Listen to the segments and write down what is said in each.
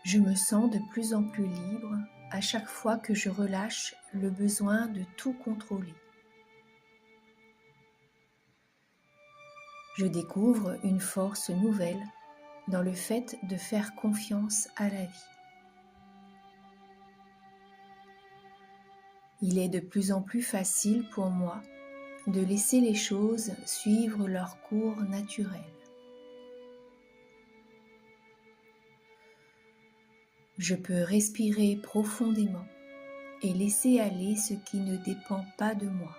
Je me sens de plus en plus libre à chaque fois que je relâche le besoin de tout contrôler. Je découvre une force nouvelle dans le fait de faire confiance à la vie. Il est de plus en plus facile pour moi de laisser les choses suivre leur cours naturel. Je peux respirer profondément et laisser aller ce qui ne dépend pas de moi.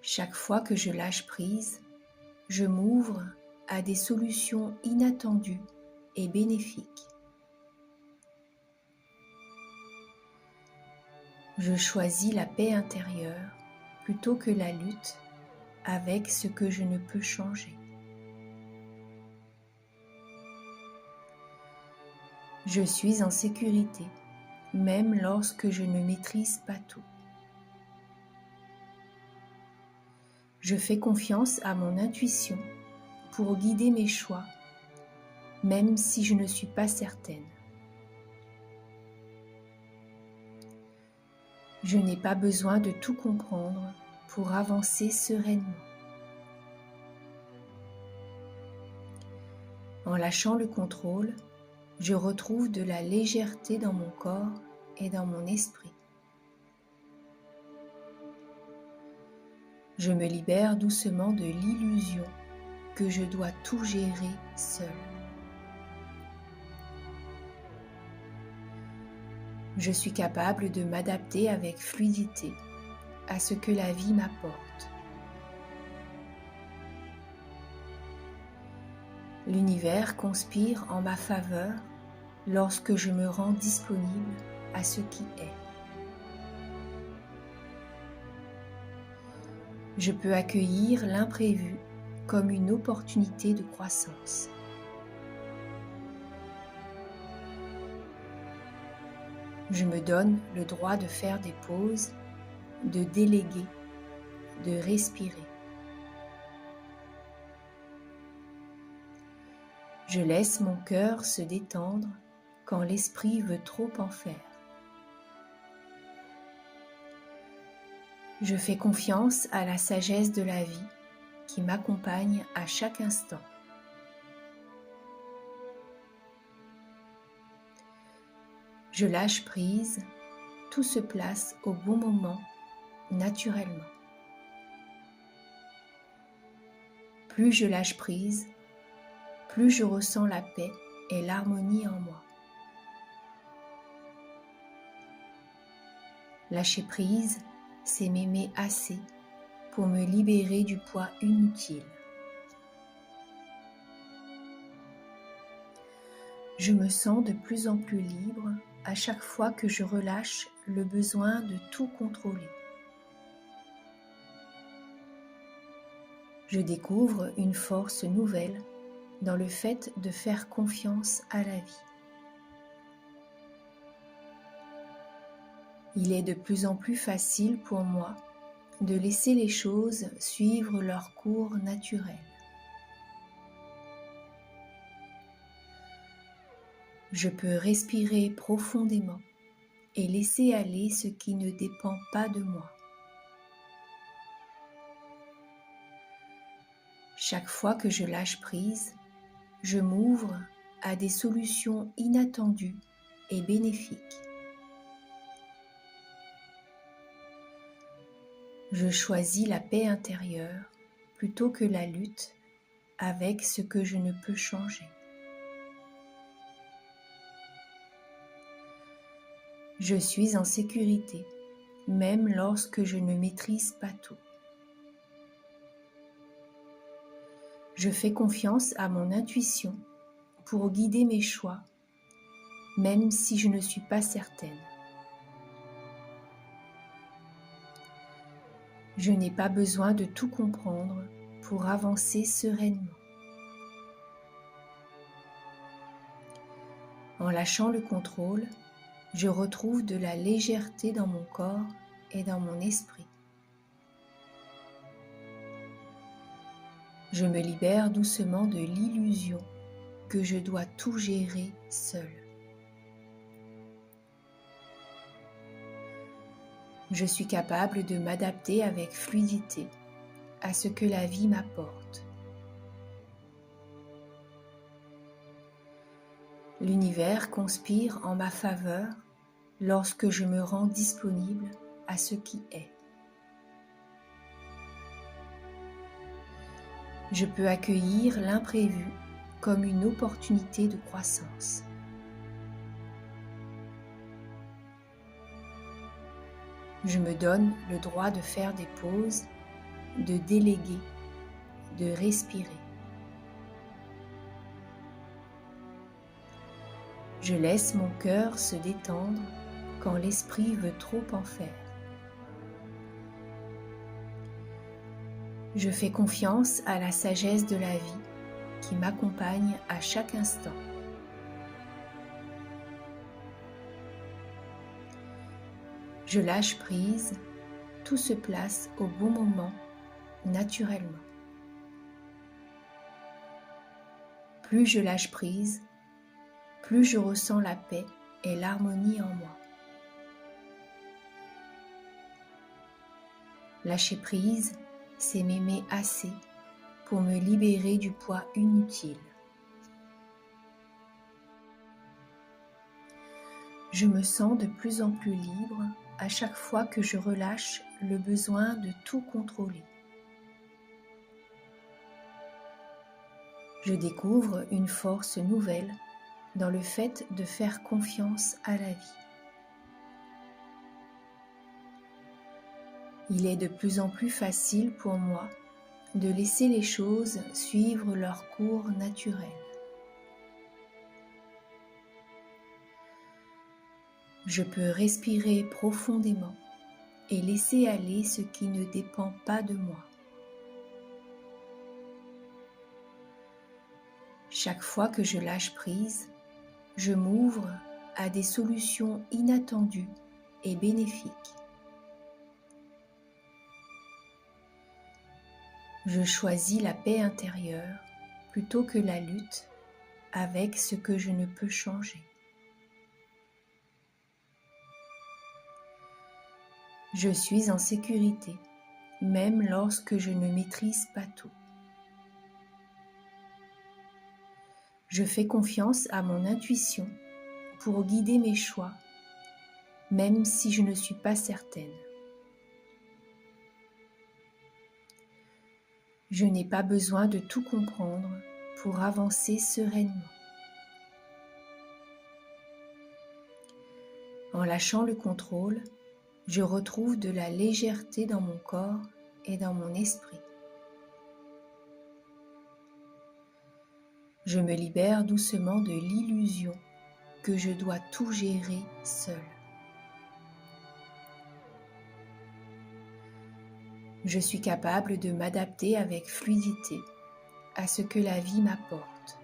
Chaque fois que je lâche prise, je m'ouvre à des solutions inattendues et bénéfiques. Je choisis la paix intérieure plutôt que la lutte avec ce que je ne peux changer. Je suis en sécurité, même lorsque je ne maîtrise pas tout. Je fais confiance à mon intuition pour guider mes choix, même si je ne suis pas certaine. Je n'ai pas besoin de tout comprendre pour avancer sereinement. En lâchant le contrôle, je retrouve de la légèreté dans mon corps et dans mon esprit. Je me libère doucement de l'illusion que je dois tout gérer seul. Je suis capable de m'adapter avec fluidité à ce que la vie m'apporte. L'univers conspire en ma faveur lorsque je me rends disponible à ce qui est. Je peux accueillir l'imprévu comme une opportunité de croissance. Je me donne le droit de faire des pauses, de déléguer, de respirer. Je laisse mon cœur se détendre quand l'esprit veut trop en faire. Je fais confiance à la sagesse de la vie qui m'accompagne à chaque instant. Je lâche prise, tout se place au bon moment, naturellement. Plus je lâche prise, plus je ressens la paix et l'harmonie en moi. Lâcher prise, c'est m'aimer assez pour me libérer du poids inutile. Je me sens de plus en plus libre à chaque fois que je relâche le besoin de tout contrôler. Je découvre une force nouvelle dans le fait de faire confiance à la vie. Il est de plus en plus facile pour moi de laisser les choses suivre leur cours naturel. Je peux respirer profondément et laisser aller ce qui ne dépend pas de moi. Chaque fois que je lâche prise, je m'ouvre à des solutions inattendues et bénéfiques. Je choisis la paix intérieure plutôt que la lutte avec ce que je ne peux changer. Je suis en sécurité, même lorsque je ne maîtrise pas tout. Je fais confiance à mon intuition pour guider mes choix, même si je ne suis pas certaine. Je n'ai pas besoin de tout comprendre pour avancer sereinement. En lâchant le contrôle, je retrouve de la légèreté dans mon corps et dans mon esprit. Je me libère doucement de l'illusion que je dois tout gérer seul. Je suis capable de m'adapter avec fluidité à ce que la vie m'apporte. L'univers conspire en ma faveur lorsque je me rends disponible à ce qui est. Je peux accueillir l'imprévu comme une opportunité de croissance. Je me donne le droit de faire des pauses, de déléguer, de respirer. Je laisse mon cœur se détendre quand l'esprit veut trop en faire. Je fais confiance à la sagesse de la vie qui m'accompagne à chaque instant. Je lâche prise, tout se place au bon moment, naturellement. Plus je lâche prise, plus je ressens la paix et l'harmonie en moi. Lâcher prise, c'est m'aimer assez pour me libérer du poids inutile. Je me sens de plus en plus libre à chaque fois que je relâche le besoin de tout contrôler. Je découvre une force nouvelle dans le fait de faire confiance à la vie. Il est de plus en plus facile pour moi de laisser les choses suivre leur cours naturel. Je peux respirer profondément et laisser aller ce qui ne dépend pas de moi. Chaque fois que je lâche prise, je m'ouvre à des solutions inattendues et bénéfiques. Je choisis la paix intérieure plutôt que la lutte avec ce que je ne peux changer. Je suis en sécurité, même lorsque je ne maîtrise pas tout. Je fais confiance à mon intuition pour guider mes choix, même si je ne suis pas certaine. Je n'ai pas besoin de tout comprendre pour avancer sereinement. En lâchant le contrôle, je retrouve de la légèreté dans mon corps et dans mon esprit. Je me libère doucement de l'illusion que je dois tout gérer seul. Je suis capable de m'adapter avec fluidité à ce que la vie m'apporte.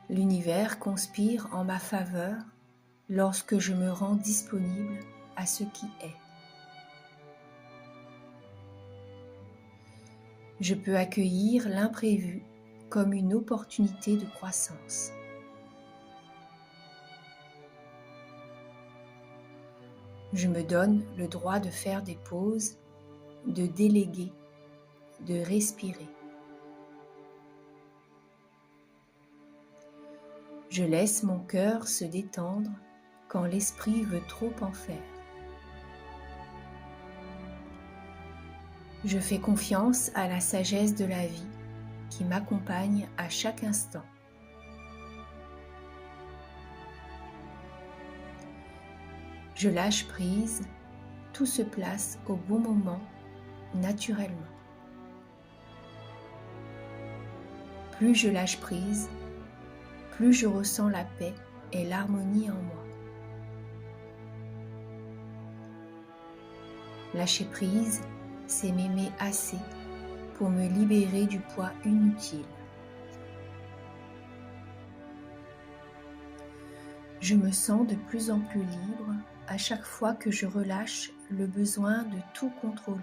L'univers conspire en ma faveur lorsque je me rends disponible à ce qui est. Je peux accueillir l'imprévu comme une opportunité de croissance. Je me donne le droit de faire des pauses, de déléguer, de respirer. Je laisse mon cœur se détendre quand l'esprit veut trop en faire. Je fais confiance à la sagesse de la vie qui m'accompagne à chaque instant. Je lâche prise, tout se place au bon moment, naturellement. Plus je lâche prise, plus je ressens la paix et l'harmonie en moi. Lâcher prise, c'est m'aimer assez pour me libérer du poids inutile. Je me sens de plus en plus libre à chaque fois que je relâche le besoin de tout contrôler.